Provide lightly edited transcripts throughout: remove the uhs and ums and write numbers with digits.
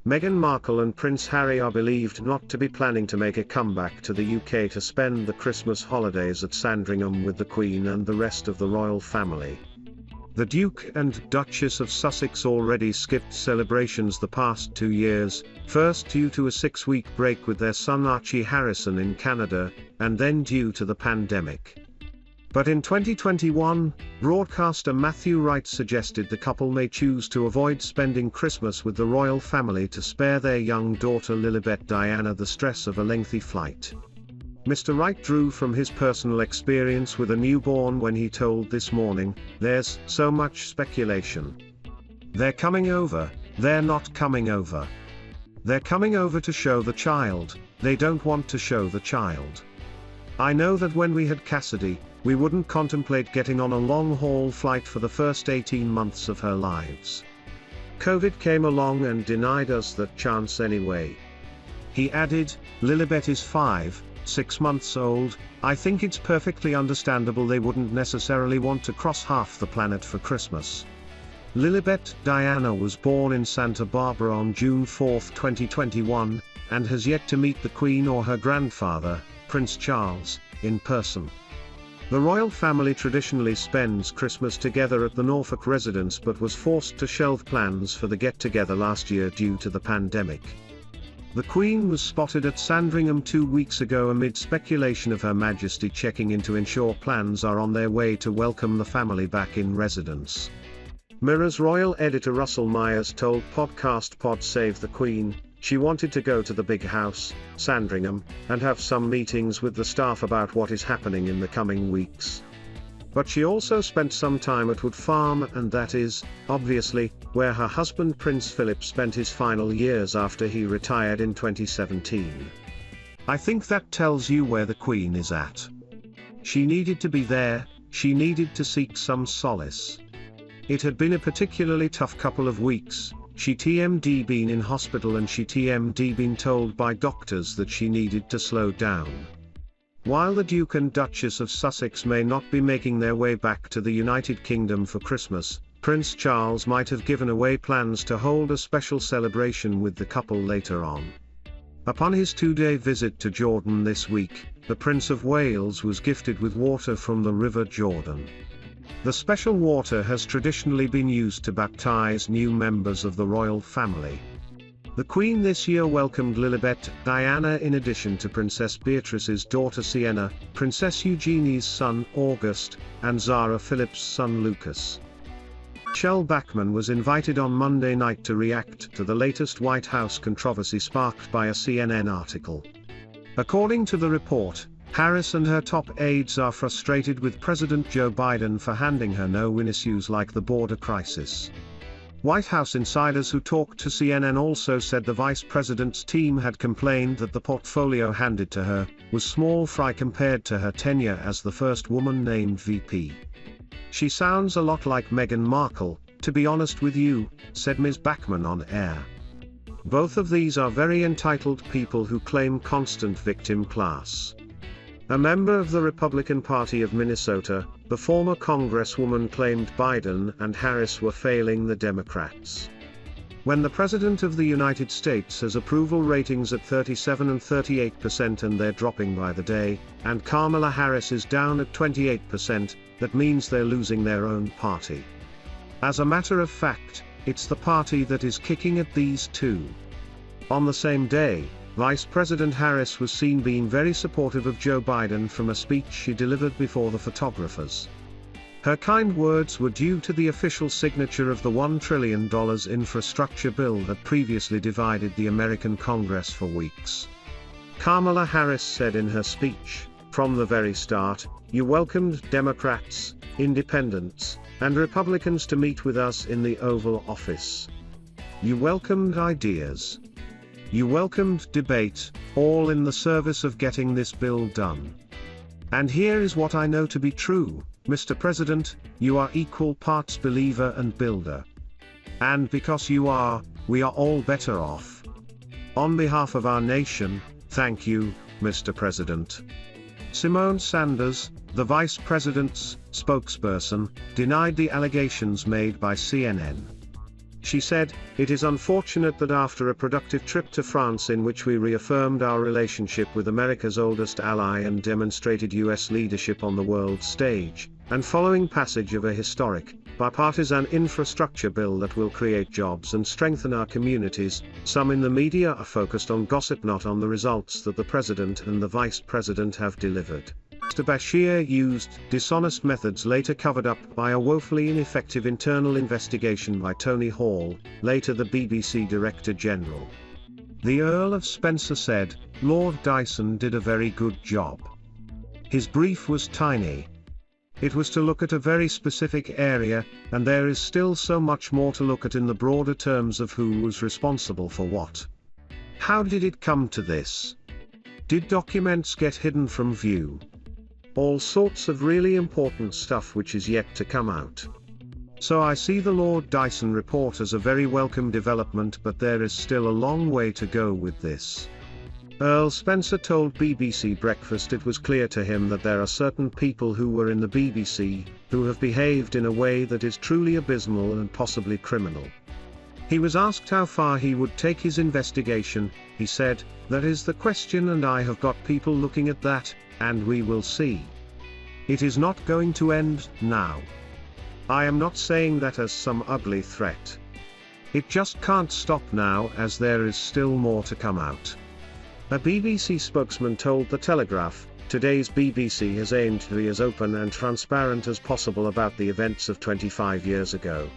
Meghan Markle and Prince Harry are believed not to be planning to make a comeback to the UK to spend the Christmas holidays at Sandringham with the Queen and the rest of the royal family. The Duke and Duchess of Sussex already skipped celebrations the past 2 years, first due to a 6-week break with their son Archie Harrison in Canada, and then due to the pandemic. But in 2021, broadcaster Matthew Wright suggested the couple may choose to avoid spending Christmas with the royal family to spare their young daughter Lilibet Diana the stress of a lengthy flight. Mr. Wright drew from his personal experience with a newborn when he told This Morning, "There's so much speculation. They're coming over, they're not coming over. They're coming over to show the child, they don't want to show the child. I know that when we had Cassidy, we wouldn't contemplate getting on a long-haul flight for the first 18 months of her lives. COVID came along and denied us that chance anyway." He added, "Lilibet is 5-6 months old, I think it's perfectly understandable they wouldn't necessarily want to cross half the planet for Christmas." Lilibet Diana was born in Santa Barbara on June 4, 2021, and has yet to meet the Queen or her grandfather, Prince Charles, in person. The royal family traditionally spends Christmas together at the Norfolk residence but was forced to shelve plans for the get-together last year due to the pandemic. The Queen was spotted at Sandringham 2 weeks ago amid speculation of Her Majesty checking in to ensure plans are on their way to welcome the family back in residence. Mirror's Royal Editor Russel Myers told podcast Pod Save the Queen, she wanted to go to the big house, Sandringham, and have some meetings with the staff about what is happening in the coming weeks. But she also spent some time at Wood Farm, and that is, obviously, where her husband Prince Philip spent his final years after he retired in 2017. I think that tells you where the Queen is at. She needed to be there, she needed to seek some solace. It had been a particularly tough couple of weeks. She TMD been in hospital and she TMD been told by doctors that she needed to slow down. While the Duke and Duchess of Sussex may not be making their way back to the United Kingdom for Christmas, Prince Charles might have given away plans to hold a special celebration with the couple later on. Upon his 2-day visit to Jordan this week, the Prince of Wales was gifted with water from the River Jordan. The special water has traditionally been used to baptise new members of the royal family. The Queen this year welcomed Lilibet Diana in addition to Princess Beatrice's daughter Sienna, Princess Eugenie's son August, and Zara Phillip's son Lucas. Michelle Bachmann was invited on Monday night to react to the latest White House controversy sparked by a CNN article. According to the report, Harris and her top aides are frustrated with President Joe Biden for handing her no-win issues like the border crisis. White House insiders who talked to CNN also said the vice president's team had complained that the portfolio handed to her was small fry compared to her tenure as the first woman named VP. "She sounds a lot like Meghan Markle, to be honest with you," said Ms. Bachmann on air. Both of these are very entitled people who claim constant victim class. A member of the Republican Party of Minnesota, the former congresswoman claimed Biden and Harris were failing the Democrats. When the President of the United States has approval ratings at 37 and 38% and they're dropping by the day, and Kamala Harris is down at 28%, that means they're losing their own party. As a matter of fact, it's the party that is kicking at these two. On the same day, Vice President Harris was seen being very supportive of Joe Biden from a speech she delivered before the photographers. Her kind words were due to the official signature of the $1 trillion infrastructure bill that previously divided the American Congress for weeks. Kamala Harris said in her speech, "From the very start, you welcomed Democrats, Independents, and Republicans to meet with us in the Oval Office. You welcomed ideas. You welcomed debate, all in the service of getting this bill done. And here is what I know to be true, Mr. President, you are equal parts believer and builder. And because you are, we are all better off. On behalf of our nation, thank you, Mr. President." Simone Sanders, the Vice President's spokesperson, denied the allegations made by CNN. She said, "It is unfortunate that after a productive trip to France in which we reaffirmed our relationship with America's oldest ally and demonstrated US leadership on the world stage, and following passage of a historic, bipartisan infrastructure bill that will create jobs and strengthen our communities, some in the media are focused on gossip, not on the results that the President and the Vice President have delivered." Lilibet She used dishonest methods later covered up by a woefully ineffective internal investigation by Tony Hall, later the BBC Director General. The Earl of Spencer said, "Lord Dyson did a very good job. His brief was tiny. It was to look at a very specific area, and there is still so much more to look at in the broader terms of who was responsible for what. How did it come to this? Did documents get hidden from view? All sorts of really important stuff which is yet to come out. So I see the Lord Dyson report as a very welcome development, but there is still a long way to go with this." Earl Spencer told BBC Breakfast it was clear to him that there are certain people who were in the BBC, who have behaved in a way that is truly abysmal and possibly criminal. He was asked how far he would take his investigation. He said, "That is the question, and I have got people looking at that, and we will see. It is not going to end now. I am not saying that as some ugly threat. It just can't stop now, as there is still more to come out." A BBC spokesman told The Telegraph, "Today's BBC has aimed to be as open and transparent as possible about the events of 25 years ago.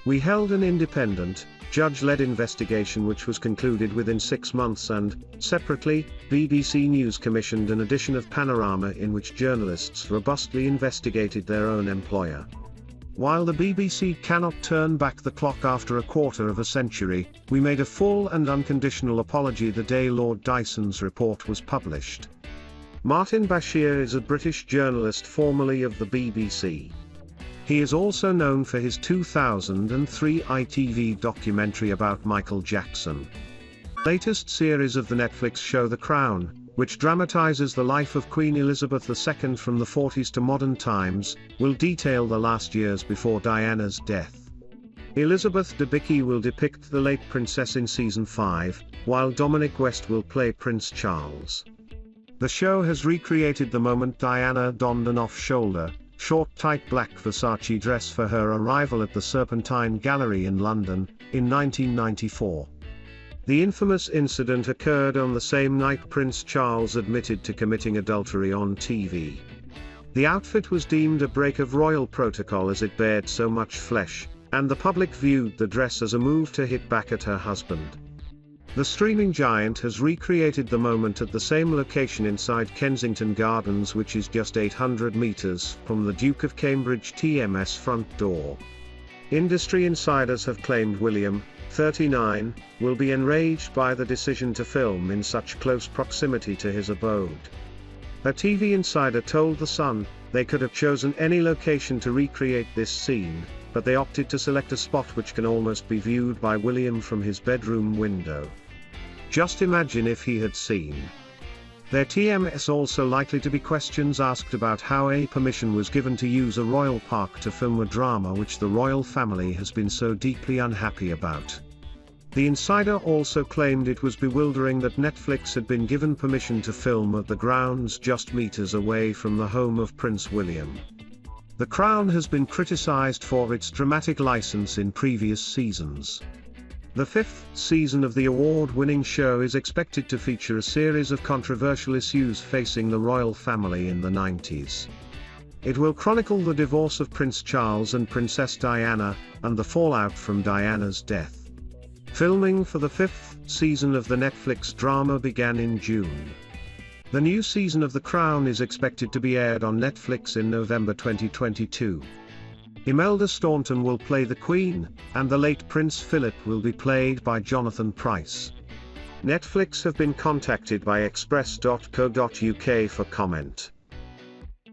We held an independent, judge-led investigation which was concluded within 6 months, and, separately, BBC News commissioned an edition of Panorama in which journalists robustly investigated their own employer. While the BBC cannot turn back the clock after a quarter of a century, we made a full and unconditional apology the day Lord Dyson's report was published." Martin Bashir is a British journalist formerly of the BBC. He is also known for his 2003 ITV documentary about Michael Jackson. The latest series of the Netflix show The Crown, which dramatizes the life of Queen Elizabeth II from the 40s to modern times, will detail the last years before Diana's death. Elizabeth Debicki will depict the late princess in season 5, while Dominic West will play Prince Charles. The show has recreated the moment Diana donned an off-shoulder, short tight black Versace dress for her arrival at the Serpentine Gallery in London, in 1994. The infamous incident occurred on the same night Prince Charles admitted to committing adultery on TV. The outfit was deemed a break of royal protocol as it bared so much flesh, and the public viewed the dress as a move to hit back at her husband. The streaming giant has recreated the moment at the same location inside Kensington Gardens, which is just 800 meters from the Duke of Cambridge TMS front door. Industry insiders have claimed William, 39, will be enraged by the decision to film in such close proximity to his abode. A TV insider told The Sun, "They could have chosen any location to recreate this scene, but they opted to select a spot which can almost be viewed by William from his bedroom window. Just imagine if he had seen." Their TMS also likely to be questions asked about how a permission was given to use a royal park to film a drama which the royal family has been so deeply unhappy about. The insider also claimed it was bewildering that Netflix had been given permission to film at the grounds just meters away from the home of Prince William. The Crown has been criticized for its dramatic license in previous seasons. The 5th season of the award-winning show is expected to feature a series of controversial issues facing the royal family in the 90s. It will chronicle the divorce of Prince Charles and Princess Diana, and the fallout from Diana's death. Filming for the 5th season of the Netflix drama began in June. The new season of The Crown is expected to be aired on Netflix in November 2022. Imelda Staunton will play the Queen, and the late Prince Philip will be played by Jonathan Pryce. Netflix have been contacted by express.co.uk for comment.